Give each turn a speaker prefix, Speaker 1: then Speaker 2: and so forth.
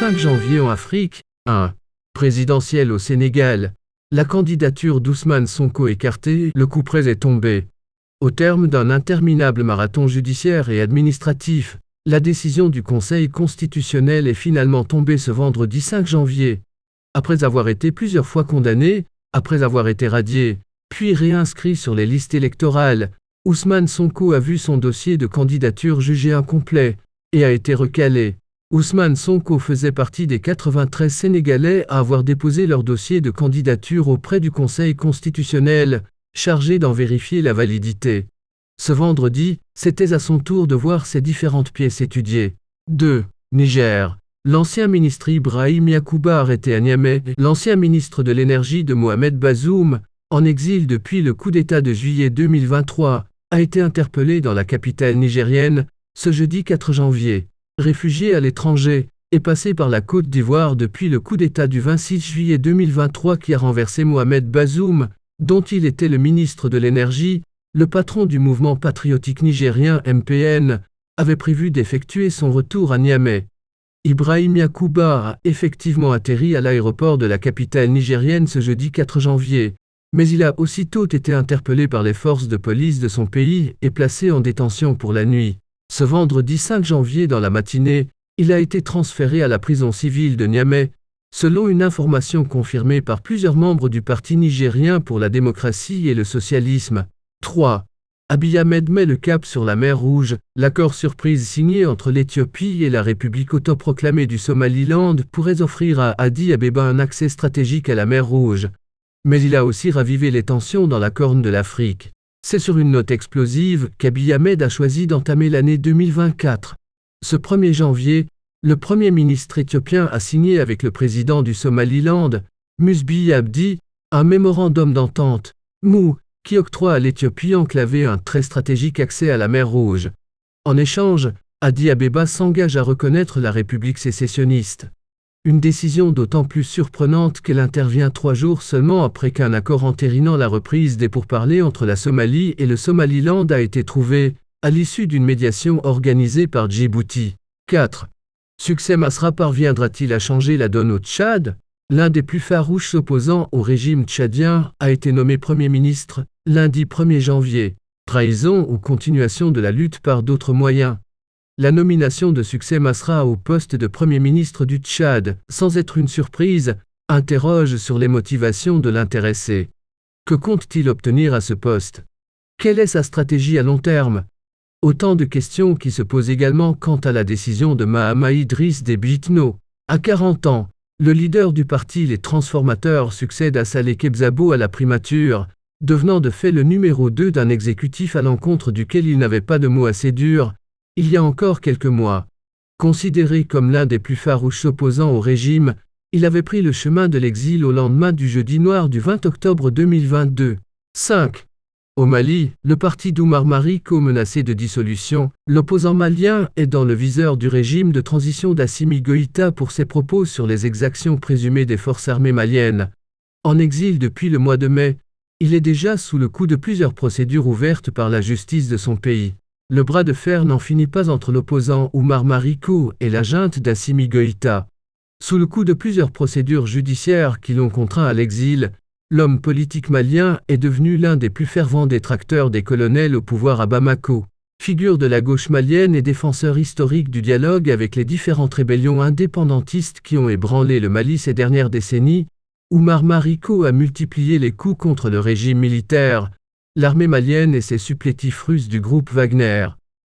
Speaker 1: 5 janvier en Afrique. 1. Présidentielle au Sénégal. La candidature d'Ousmane Sonko écartée, le coup près est tombé. Au terme d'un interminable marathon judiciaire et administratif, la décision du Conseil constitutionnel est finalement tombée ce vendredi 5 janvier. Après avoir été plusieurs fois condamné, après avoir été radié, puis réinscrit sur les listes électorales, Ousmane Sonko a vu son dossier de candidature jugé incomplet et a été recalé. Ousmane Sonko faisait partie des 93 Sénégalais à avoir déposé leur dossier de candidature auprès du Conseil constitutionnel, chargé d'en vérifier la validité. Ce vendredi, c'était à son tour de voir ces différentes pièces étudiées. 2. Niger. L'ancien ministre Ibrahim Yakuba arrêté à Niamey, l'ancien ministre de l'énergie de Mohamed Bazoum, en exil depuis le coup d'État de juillet 2023, a été interpellé dans la capitale nigérienne ce jeudi 4 janvier. Réfugié à l'étranger et passé par la Côte d'Ivoire depuis le coup d'État du 26 juillet 2023 qui a renversé Mohamed Bazoum, dont il était le ministre de l'énergie, le patron du mouvement patriotique nigérien MPN, avait prévu d'effectuer son retour à Niamey. Ibrahim Yakuba a effectivement atterri à l'aéroport de la capitale nigérienne ce jeudi 4 janvier, mais il a aussitôt été interpellé par les forces de police de son pays et placé en détention pour la nuit. Ce vendredi 5 janvier dans la matinée, il a été transféré à la prison civile de Niamey, selon une information confirmée par plusieurs membres du Parti nigérien pour la démocratie et le socialisme. 3. Abiy Ahmed met le cap sur la mer Rouge. L'accord surprise signé entre l'Éthiopie et la République autoproclamée du Somaliland pourrait offrir à Addis Abeba un accès stratégique à la mer Rouge. Mais il a aussi ravivé les tensions dans la Corne de l'Afrique. C'est sur une note explosive qu'Abiy Ahmed a choisi d'entamer l'année 2024. Ce 1er janvier, le Premier ministre éthiopien a signé avec le président du Somaliland, Musbi Abdi, un mémorandum d'entente, MOU, qui octroie à l'Éthiopie enclavée un très stratégique accès à la mer Rouge. En échange, Addis Abeba s'engage à reconnaître la République sécessionniste. Une décision d'autant plus surprenante qu'elle intervient 3 jours seulement après qu'un accord entérinant la reprise des pourparlers entre la Somalie et le Somaliland a été trouvé, à l'issue d'une médiation organisée par Djibouti. 4. Succès Masra parviendra-t-il à changer la donne au Tchad? L'un des plus farouches opposants au régime tchadien a été nommé Premier ministre lundi 1er janvier. Trahison ou continuation de la lutte par d'autres moyens? La nomination de Succès Masra au poste de Premier ministre du Tchad, sans être une surprise, interroge sur les motivations de l'intéressé. Que compte-t-il obtenir à ce poste? Quelle est sa stratégie à long terme? Autant de questions qui se posent également quant à la décision de Mahama Idriss Déby Itno. À 40 ans, le leader du parti Les Transformateurs succède à Saleh Kebzabo à la primature, devenant de fait le numéro 2 d'un exécutif à l'encontre duquel il n'avait pas de mots assez durs, il y a encore quelques mois. Considéré comme l'un des plus farouches opposants au régime, il avait pris le chemin de l'exil au lendemain du jeudi noir du 20 octobre 2022. 5. Au Mali, le parti d'Oumar Mariko menacé de dissolution, l'opposant malien est dans le viseur du régime de transition d'Assimi Goïta pour ses propos sur les exactions présumées des forces armées maliennes. En exil depuis le mois de mai, il est déjà sous le coup de plusieurs procédures ouvertes par la justice de son pays. Le bras de fer n'en finit pas entre l'opposant Oumar Mariko et la junte d'Assimi Goïta. Sous le coup de plusieurs procédures judiciaires qui l'ont contraint à l'exil, l'homme politique malien est devenu l'un des plus fervents détracteurs des colonels au pouvoir à Bamako. Figure de la gauche malienne et défenseur historique du dialogue avec les différentes rébellions indépendantistes qui ont ébranlé le Mali ces dernières décennies, Oumar Mariko a multiplié les coups contre le régime militaire, l'armée malienne et ses supplétifs russes du groupe Wagner.